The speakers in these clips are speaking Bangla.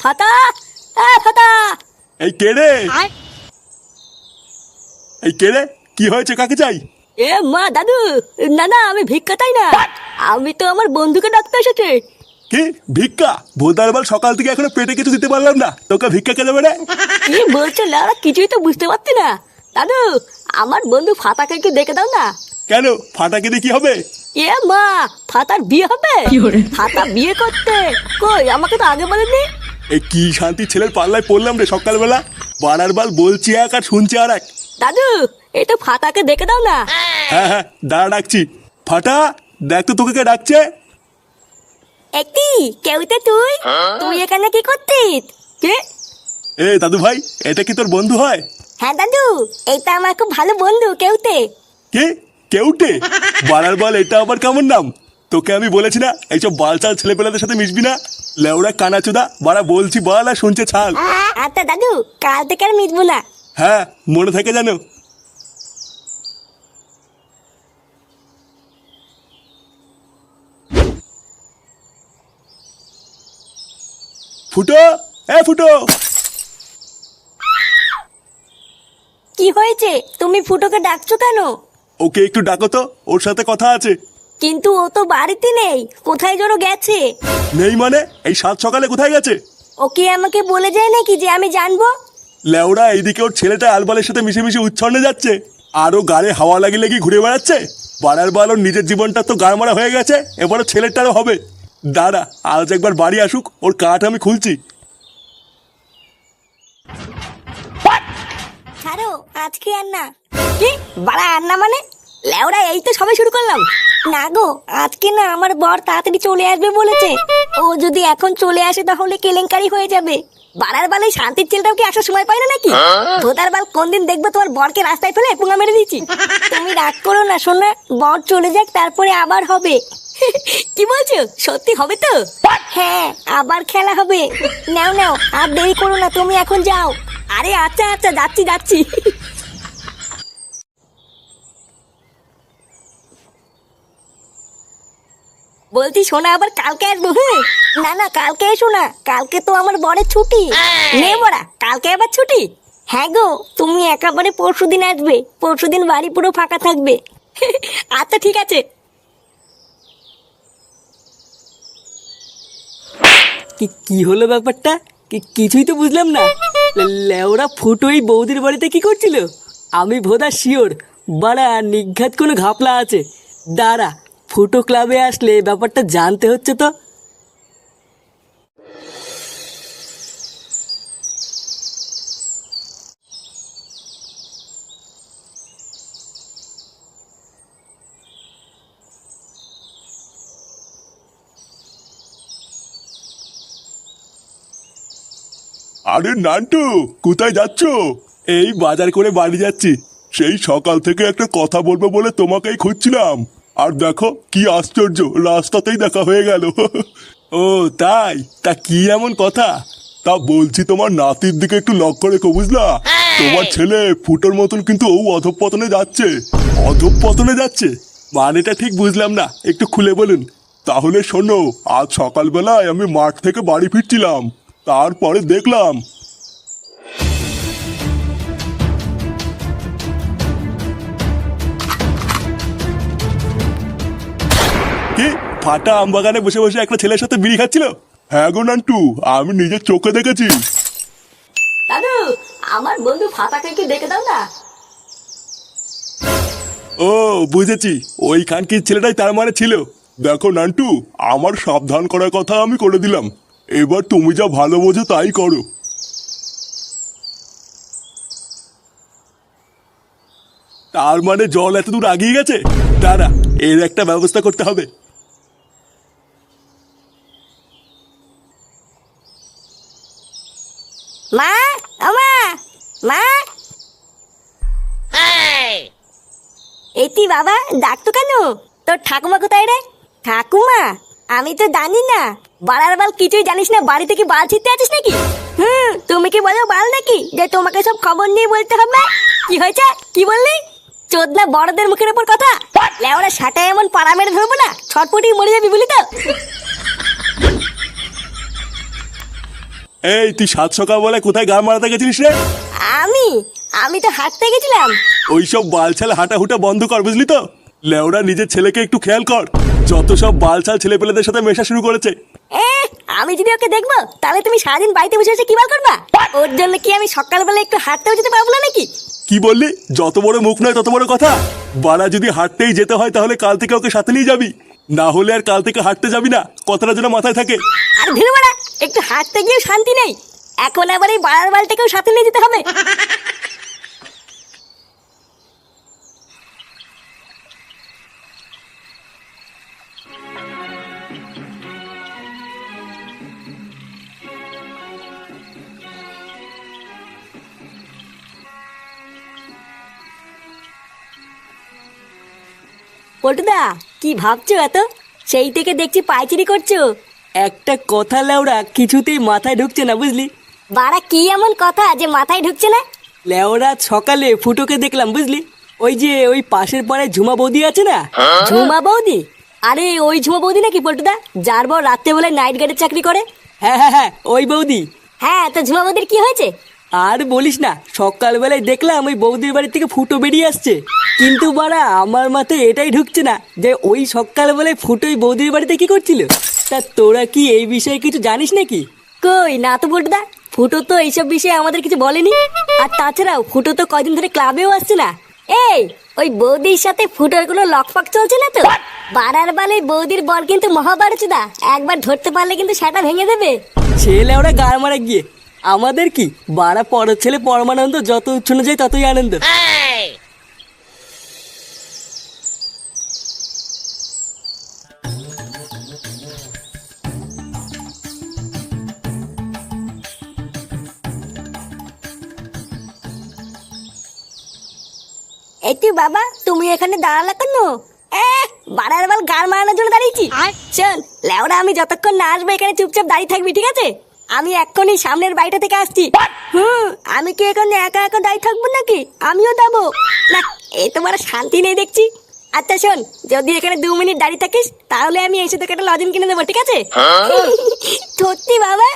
ফাতা, ফাতা। এই কে রে? এই কে রে? কি হয়েছে? কাকে চাই? এ মা দাদু, না না আমি ভিক্ষা চাই না, আমি তো আমার বন্ধুকে ডাকতে এসেছি। কি ভিক্ষা? ভোদার বাল, সকাল থেকে এখনো পেটে কিছু দিতে পারলাম না, তোকে ভিক্ষা কে দেবে রে? কি বলছো লাউরা, কিছুই তো বুঝতে পারছি না। দাদু, আমার বন্ধু ফাতাকে একটু দেখে দাও না। কেন? ফাটাকে দিয়ে কি হবে? এ মা, ফাতার বিয়ে হবে? ফাতা বিয়ে করতে? কই, আমাকে তো আগে বলেনি। এই কি শান্তি ছেলের পাল্লায় পড়লাম রে সকালবেলা। বাড়ার বাল বলছি এক আর শুনছি আর এক। দাদু, এই তো ফাতাকে দেখে দাও না। হ্যাঁ হ্যাঁ, দাঁড়া ডাকছি। ফাটা, দেখ তো তোকে কে ডাকছে। একটি কেউতে তুই তুই এখানে কি করতিস? কে? এ দাদু ভাই, এটা কি তোর বন্ধু হয়? হ্যাঁ দাদু, এইটা আমার খুব ভালো বন্ধু কেউতে। কে? কেউটে? বাড়ার বল, এটা আবার কেমন নাম? তোকে আমি বলেছি না এইসব বালচাল ছেলেপেলাদের সাথে মিশবি না। লেওড়া কানাচোদা, বাড়া বলছি বল আর শুনছে ছাল। আচ্ছা দাদু, কাল থেকে আর মিটবো না। হ্যাঁ, মনে থাকে জানো। ফুটো, এ ফুটো। কি হয়েছে? তুমি ফুটোকে ডাকছো কেন? ওকে একটু ডাকো তো, ওর সাথে কথা আছে। কিন্তু ও তো বাড়িতে নেই, কোথায় জোরো গেছে? নেই মানে? এই সাত সকালে কোথায় গেছে? ও কি আমাকে বলে যায় নাকি যে আমি জানবো? লেওড়া, এইদিকে ওর ছেলেটা আলবালের সাথে মিশে মিশে উচ্ছন্নে যাচ্ছে, আরো গাড়ে হাওয়া লাগিয়ে লাগিয়ে ঘুরে বেড়াচ্ছে। বাড়ার বাল, ওর নিজের জীবনটা তো গাড়মারা হয়ে গেছে, এবারে ছেলেটারও হবে। দাঁড়া, আজ একবার বাড়ি আসুক, ওর কাঠ আমি খুলছি। ছাড়ো, আজকে আর না। কি বাড়া আর না মানে? লেওড়া, এই তো সবে শুরু করলাম। না গো, আজকে না, আমার বর তাড়াতাড়ি চলে আসবে বলেছে। ও যদি এখন চলে আসে তাহলে কেলেঙ্কারি হয়ে যাবে। বাড়ার বালে শান্তির ছেলেটাও কি আসার সময় পায় না নাকি? ভোদার বাল, কোন দিন দেখবে তোমার বরকে রাস্তায় ফেলে পুঙ্গা মেরে দিচ্ছি। তুমি রাগ করো না সোনা, বর চলে যাক, তারপরে আবার হবে। কি বলছো? সত্যি হবে তো? হ্যাঁ, আবার খেলা হবে। নাও নাও, আর দেরি করো না, তুমি এখন যাও। আরে আচ্ছা আচ্ছা, যাচ্ছি যাচ্ছি। বলছি শোনা, আবার কালকে আসবো? হ্যাঁ, না না, কালকে এসো না, কালকে তো আমার বরের ছুটি। নে বড়া, কালকে আবার ছুটি? হ্যাঁ গো, তুমি একেবারে পরশুদিন আসবে, পরশুদিন বাড়ি পুরো ফাঁকা থাকবে। আচ্ছা ঠিক আছে। কি হলো ব্যাপারটা? কিছুই তো বুঝলাম না। লেওরা ফুটো এই বৌদির বাড়িতে কি করছিল? আমি ভোদা শিওর বাড়া নিঘাত কোনো ঘাপলা আছে। দাঁড়া, ফুটো ক্লাবে আসলে ব্যাপারটা জানতে হচ্ছে তো। আরে নান্টু, কোথায় যাচ্ছো? এই বাজার করে বাড়ি যাচ্ছি। সেই সকাল থেকে একটা কথা বলবো বলে তোমাকেই খুঁজছিলাম। আর দেখো কি আশ্চর্য, রাস্তাতেই দেখা হয়ে গেল। ও তাই? তা কি এমন কথা? তা বলছি, তোমার নাতির দিকে একটু লক্ষ্য রেখো, বুঝলা? তোমার ছেলে ফুটোর মতন কিন্তু ও অধঃপতনে যাচ্ছে। অধঃপতনে যাচ্ছে মানেটা ঠিক বুঝলাম না, একটু খুলে বলুন। তাহলে শোনো, আজ সকালবেলায় আমি মাঠ থেকে বাড়ি ফিরছিলাম, তারপরে দেখলাম। কি? ফাটা আমবাগানে বসে বসে একটা ছেলের সাথে বিড়ি খাচ্ছিল? হ্যাঁ গো নান্টু, আমি নিজের চোখে দেখেছি। দাদু, আমার বন্ধু ফাতাকে কি দেখে দাও না। ও বুঝেছি, ওই খানকির ছেলেটাই তার মানে ছিল। দেখো নান্টু, আমার সাবধান করার কথা আমি করে দিলাম, এবার তুমি যা ভালো বোঝো তাই করো। তার মানে জল এত দূর আগিয়ে গেছে? দাঁড়া, এর একটা ব্যবস্থা করতে হবে। মা, আমা, মা। এটি বাবা, ডাকতো কেন? তোর ঠাকুমা কোথায় রে? ঠাকুমা? আমি তো জানি না। বাড়ার বাল, কিছুই জানিস না, বাড়ি থেকে বাল ছিটতে আছিস নাকি? তুমি কি বলো বাল নাকি যে তোমাকে সব খবর নিয়ে বলতে হবে? কি হয়েছে? কি বললি? চোদনা বড়দের মুখের উপর কথা। লেওরা সাটায় এমন পাড়া মেরে ধরবো না, ছটপটি মরে যাবি বলি তো। এই তুই সাত সকাল বলে কোথায় গা মারাতে গেছিলিস রে? আমি আমি তো হাঁটতে গেছিলাম। ওইসব বালছাল হাঁটাহুটা বন্ধ কর, বুঝলি তো? লেওরা নিজের ছেলেকে একটু খেয়াল কর, যত সব বালছাল ছেলেপেলেদের সাথে মেশা শুরু করেছে। এ আমি যদি ওকে দেখবো তাহলে তুমি সারাদিন বাড়িতে বসে বসে কি বার করবা? ওর জন্য কি আমি সকালবেলা একটু হাঁটতেও যেতে পারবো না নাকি? কি বললি? যত বড় মুখ নয় তত বড় কথা। বাড়া যদি হাঁটতেই যেতে হয় তাহলে কাল থেকে ওকে সাথে নিয়ে যাবি, না হলে আর কাল থেকে হাঁটতে যাবি না, কথাটা যেন মাথায় থাকে। আর ভিড় বাড়া, একটু হাঁটতে গিয়েও শান্তি নেই, এখন আবার এই বাড়ার বালটাকেও সাথে নিয়ে যেতে হবে। পল্টুদা, কি ভাবছো এত? সেই থেকে দেখছি পাইচারি করছো। একটা কথা লেওড়া কিছুতেই মাথায় ঢুকছে না, বুঝলি? বাড়া কি এমন কথা যে মাথায় ঢুকছে না? লেওড়া সকালে ফুটোকে দেখলাম, বুঝলি? ওই যে ওই পাশের পাড়ায় ঝুমা বৌদি আছে না? ঝুমা বৌদি? আরে ওই ঝুমা বৌদি নাকি পল্টুদা, যার বর রাত্রেবেলায় নাইট গার্ডের চাকরি করে? হ্যাঁ হ্যাঁ হ্যাঁ, ওই বৌদি। হ্যাঁ, তো ঝুমা বৌদির কি হয়েছে? আর বলিস না, সকালবেলায় দেখলাম ওই বৌদির বাড়ি থেকে ফুটো বেরিয়ে আসছে, কিন্তু বাড়া আমার মাথায় এটাই ঢুকছে না যে ওই সকালবেলায় ফুটো ওই বৌদির বাড়িতে কি করছিল। তা তোরা কি এই বিষয়ে কিছু জানিস নাকি? কই না তো পল্টুদা, ফুটো তো এইসব বিষয়ে আমাদের কিছু বলেনি। আর তাছাড়াও ফুটো তো কয়দিন ধরে ক্লাবেও আসছে না। এই ওই বৌদির সাথে ফুটোর কোনো লকপাক চলছে না তো? বাড়ার বালে বৌদির বল কিন্তু মহাভারতদা, একবার ধরতে পারলে কিন্তু সেটা ভেঙে দেবে। ছেলে ওরা গাড় মারা গিয়ে আমাদের কি বাড়া, পরের ছেলে পরমানন্দ, যত উচ্ছন্ন যায় ততই আনন্দ। এই তুই বাবা, তুমি এখানে দাঁড়ালে কেন? বাড়ার বাল গাড় মারানোর জন্য দাঁড়িয়েছি। শোন লেওরা, আমি যতক্ষণ না আসবো এখানে চুপচাপ দাঁড়িয়ে থাকবি, ঠিক আছে? আমি এক্ষুনি সামনের বাড়িটা থেকে আসছি। আমি কি এখানে একা একা দাঁড়িয়ে থাকবো নাকি? আমিও যাবো না, এই তোমার শান্তি নেই দেখছি। আচ্ছা শোন, যদি এখানে 2 মিনিট দাঁড়িয়ে থাকিস তাহলে আমি এসে তোকে একটা লজেন কিনে দেবো, ঠিক আছে? সত্যি বাবা?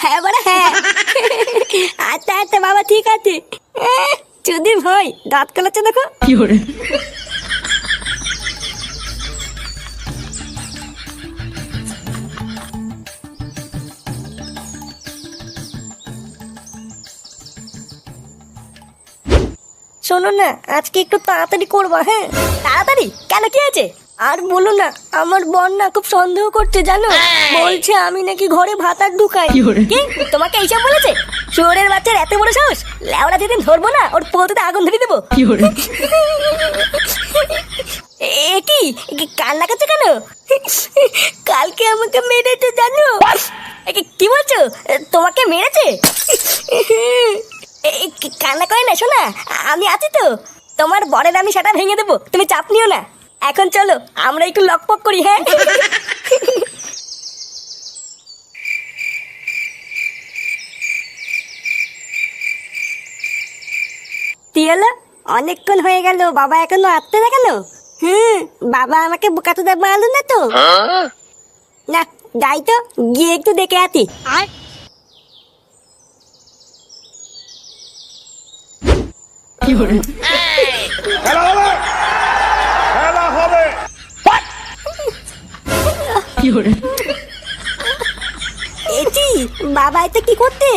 হ্যাঁ বাবা, হ্যাঁ। আচ্ছা আচ্ছা বাবা, ঠিক আছে। যদি ভয় দাঁত কালাচ্ছে দেখো। কি করে? শোনো না, আজকে একটু তাড়াতাড়ি করবা। হ্যাঁ তাড়াতাড়ি কেন, কি আছে? আর বলো না, আমার বোন না খুব সন্দেহ করছে জানো, বলছে আমি নাকি ঘরে ভাত আর ঢুকাই। কি করে? কি তোমাকে এইসব বলেছে? শহরের বাচ্চার এত বড় সাহস! লেওড়া যেদিন ধরবো না, ওর পোতে আগুন ধরে দেবো। কি করে? এ কি কান্না করছে কেন? কালকে আমাকে মেরেছে জানো। কি বলছো? তোমাকে মেরেছে? কান্না করে না শোনা, আমি আছি তো। তোমার বরের আমি সেটা ভেঙে দেবো, তুমি চাপ নিও না। এখন চলো আমরা একটু লকপক করি। হ্যাঁ কি হলো? অনেকক্ষণ হয়ে গেল, বাবা এখনো আসতে না কেন? বাবা আমাকে বোকাতে মারলো না তো? না যাই তো, গিয়ে একটু দেখে আতি। কি করে? খেলা হবে, খেলা হবে। কি করে? এটি বাবা এটা কি করতে?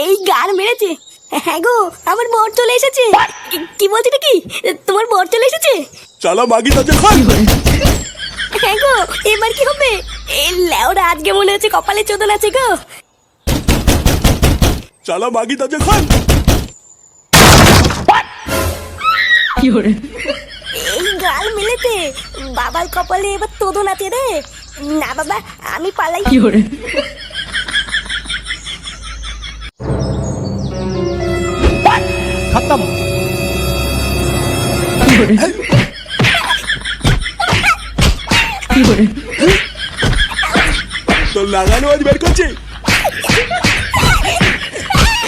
এই গান মেরেছে। হ্যাঁ গো, আমার বর চলে এসেছে। কি বলছি কি, তোমার বর চলে এসেছে? চলো মাগি তো যখন। হ্যাঁ গো, এবার কি হবে? এই লেওরা আজকে মনে হচ্ছে কপালে চোদন আছে গো। চলো মাগি তো যখন। কি করে? এই গাল মেলেছে, বাবার কপালে এবার তোদন আছে রে। না বাবা, আমি পালাই। কি করে? খতম। কি করে? কি করে? তো লাগানো আজ বের করছি।